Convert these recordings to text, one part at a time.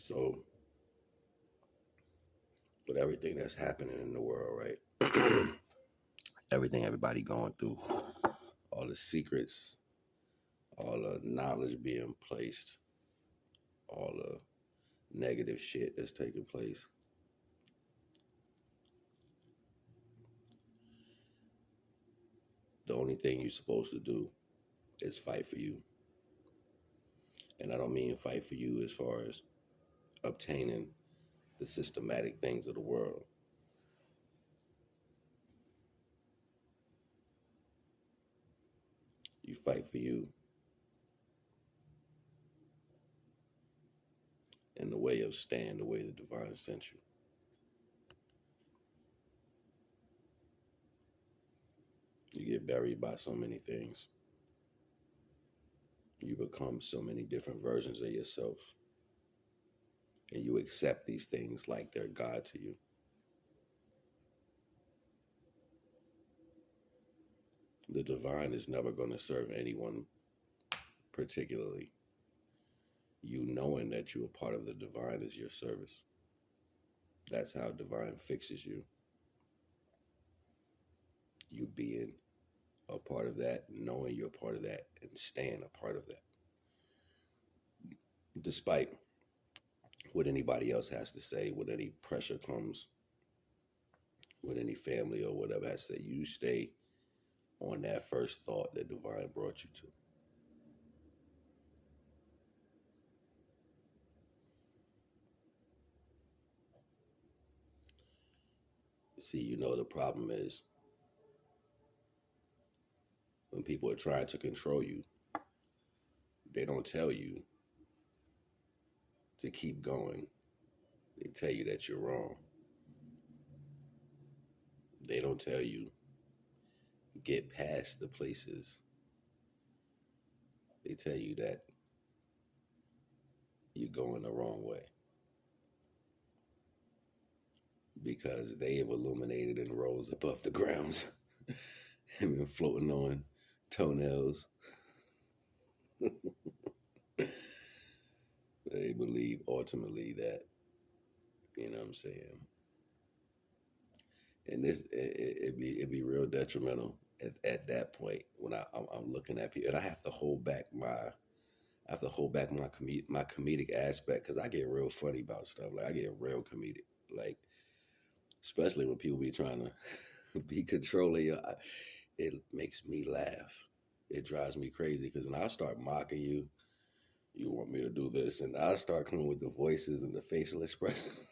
So with everything that's happening in the world, right? Everything everybody going through, all the secrets, all the knowledge being placed, all the negative shit that's taking place. The only thing you're supposed to do is fight for you. And I don't mean fight for you as far as obtaining the systematic things of the world. You fight for you in the way of staying the way the divine sent you. You get buried by so many things. You become so many different versions of yourself. And you accept these things like they're God to you. The divine is never going to serve anyone particularly. You knowing that you're a part of the divine is your service. That's how divine fixes you. You being a part of that, knowing you're a part of that, and staying a part of that. Despite what anybody else has to say, what any pressure comes, what any family or whatever has to say, you stay on that first thought that divine brought you to. See, the problem is when people are trying to control you, they don't tell you to keep going. They tell you that you're wrong. They don't tell you get past the places. They tell you that you're going the wrong way because they have illuminated and rose above the grounds and been floating on toenails. They believe ultimately that, you know what I'm saying? And it'd be real detrimental at that point when I'm looking at people, and I have to hold back my comedic aspect because I get real funny about stuff. Like I get real comedic, like especially when people be trying to be controlling you. It makes me laugh. It drives me crazy because then I start mocking you. You want me to do this, and I start coming with the voices and the facial expressions.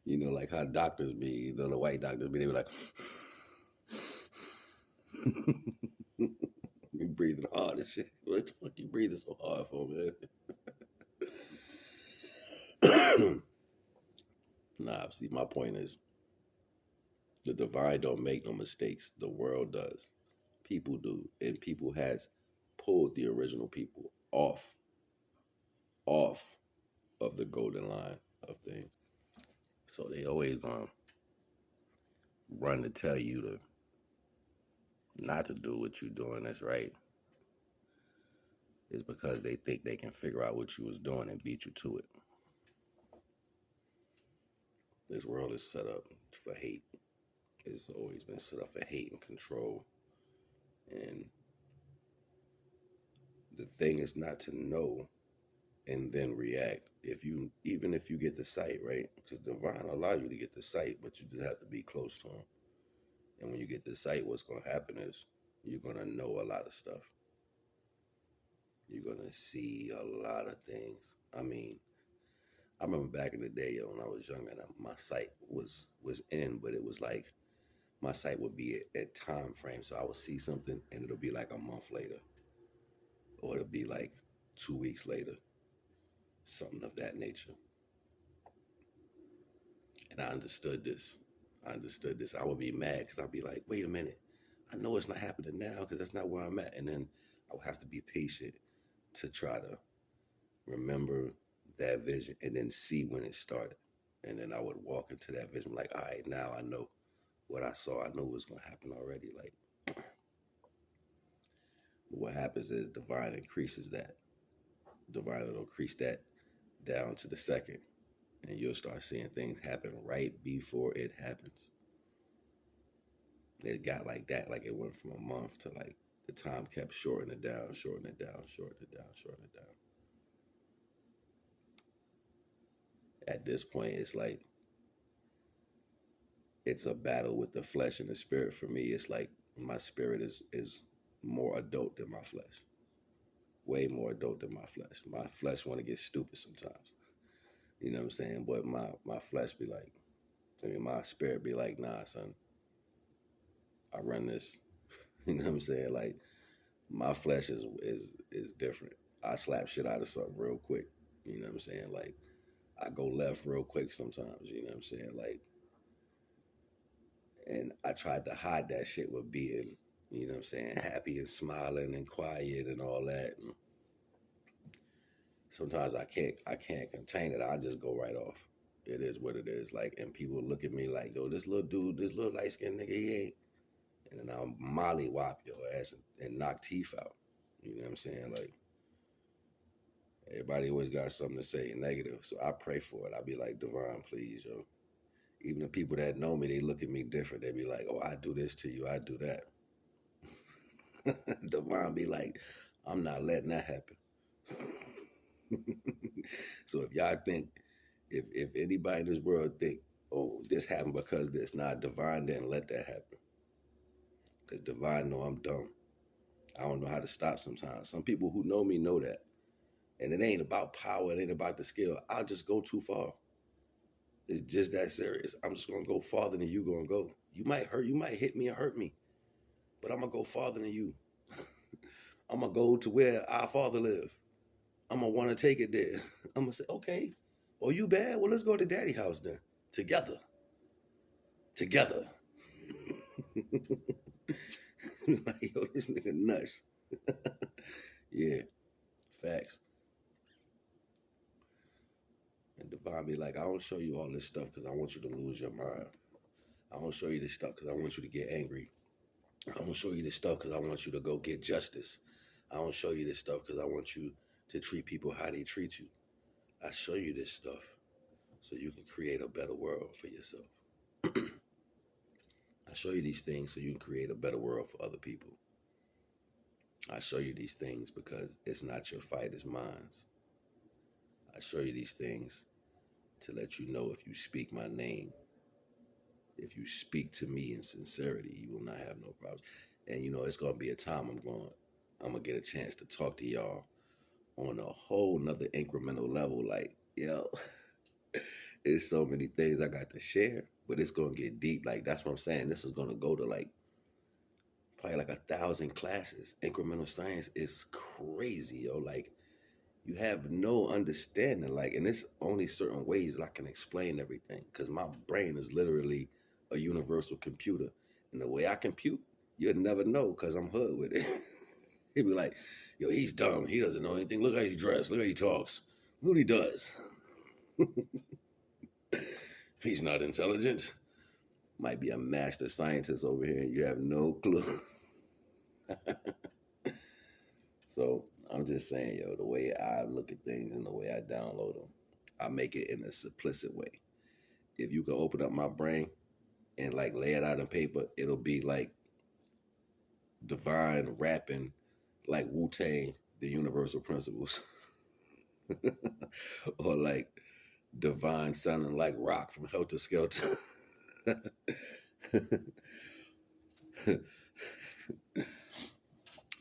Like how doctors be, the white doctors be, they be like, you breathing hard and shit. What the fuck you breathing so hard for, man? Nah, see, my point is the divine don't make no mistakes. The world does. People do. And people has pulled the original people off of the golden line of things. So they always gonna run to tell you to not to do what you're doing that's right. It's because they think they can figure out what you was doing and beat you to it. This world is set up for hate. It's always been set up for hate and control. And the thing is not to know and then react. Even if you get the sight, right? Because divine allow you to get the sight, but you just have to be close to him. And when you get the sight, what's gonna happen is you're gonna know a lot of stuff. You're gonna see a lot of things. I mean, I remember back in the day, when I was younger, and my sight was in, but it was like my sight would be at time frames. So I would see something, and it'll be like a month later, or it'll be like 2 weeks later, something of that nature. And I understood this. I would be mad because I'd be like, wait a minute, I know it's not happening now because that's not where I'm at. And then I would have to be patient to try to remember that vision and then see when it started. And then I would walk into that vision like, all right, now I know what I saw. I knew it was going to happen already. Like, what happens is divine increases that. divine will increase that down to the second, and you'll start seeing things happen right before it happens. It got like that, like it went from a month to like the time kept shortening it down, shortening it down, shortening it down, shortening it down. At this point, it's like it's a battle with the flesh and the spirit. For me, it's like my spirit is more adult than my flesh, way more adult than my flesh. My flesh want to get stupid sometimes, you know what I'm saying? But my flesh be like, I mean, my spirit be like, nah, son, I run this. You know what I'm saying? Like my flesh is different. I slap shit out of something real quick. You know what I'm saying? Like I go left real quick sometimes. You know what I'm saying? Like, and I tried to hide that shit with being, you know what I'm saying, happy and smiling and quiet and all that. And sometimes I can't contain it. I just go right off. It is what it is. Like, and people look at me like, yo, this little dude, this little light skinned nigga, he ain't. And then I'll molly whop your ass and knock teeth out. You know what I'm saying? Like, everybody always got something to say negative. So I pray for it. I be like, Divine, please, yo. Even the people that know me, they look at me different. They be like, oh, I do this to you. I do that. Divine be like, I'm not letting that happen. So if y'all think, if anybody in this world think, oh, this happened because this, nah, Divine didn't let that happen. Because Divine know I'm dumb. I don't know how to stop sometimes. Some people who know me know that. And it ain't about power, it ain't about the skill. I'll just go too far. It's just that serious. I'm just gonna go farther than you gonna go. You might hit me and hurt me, but I'm gonna go farther than you. I'm gonna go to where our father live. I'm gonna want to take it there. I'm gonna say, okay, oh, you bad? Well, let's go to daddy house then. Together. Together. Like, yo, this nigga nuts. Yeah, facts. And Devon be like, I don't show you all this stuff because I want you to lose your mind. I don't show you this stuff because I want you to get angry. I don't show you this stuff because I want you to go get justice. I don't show you this stuff because I want you to treat people how they treat you. I show you this stuff so you can create a better world for yourself. I show you these things so you can create a better world for other people. I show you these things because it's not your fight, it's mine. I show you these things to let you know if you speak my name, if you speak to me in sincerity, you will not have no problems. And you know, it's gonna be a time I'm gonna get a chance to talk to y'all on a whole nother incremental level. Like, yo, there's so many things I got to share, but it's gonna get deep. Like, that's what I'm saying. This is gonna go to like probably like 1,000 classes. Incremental science is crazy, yo. Like, you have no understanding. Like, and there's only certain ways that I can explain everything because my brain is literally a universal computer. And the way I compute, you'll never know because I'm hood with it. He'd be like, yo, he's dumb. He doesn't know anything. Look how he dressed. Look how he talks. Look what he does. He's not intelligent. Might be a master scientist over here and you have no clue. So I'm just saying, yo, the way I look at things and the way I download them, I make it in a simplistic way. If you can open up my brain and like lay it out on paper, it'll be like Divine rapping like Wu-Tang, the universal principles. Or like Divine sounding like Rock from Helter Skelter.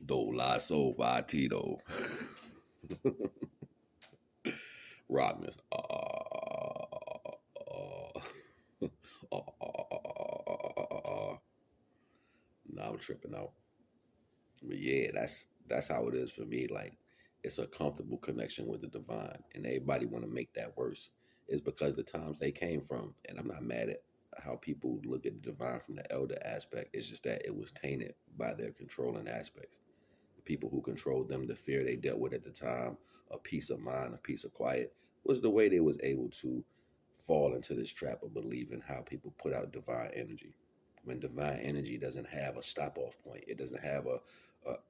Do la so va tito. Rock miss. Now I'm tripping out. But yeah, that's how it is for me. Like, it's a comfortable connection with the divine, and everybody want to make that worse. It's because the times they came from, and I'm not mad at how people look at the divine from the elder aspect. It's just that it was tainted by their controlling aspects. The people who controlled them, the fear they dealt with at the time, a peace of mind, a peace of quiet, was the way they was able to fall into this trap of believing how people put out divine energy. When divine energy doesn't have a stop off point, it doesn't have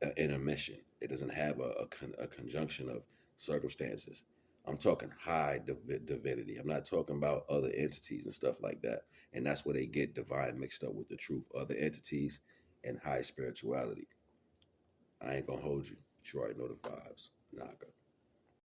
an intermission. It doesn't have a conjunction of circumstances. I'm talking high divinity. I'm not talking about other entities and stuff like that. And that's where they get divine mixed up with the truth. Other entities and high spirituality. I ain't gonna hold you. You already know the vibes. NAGA.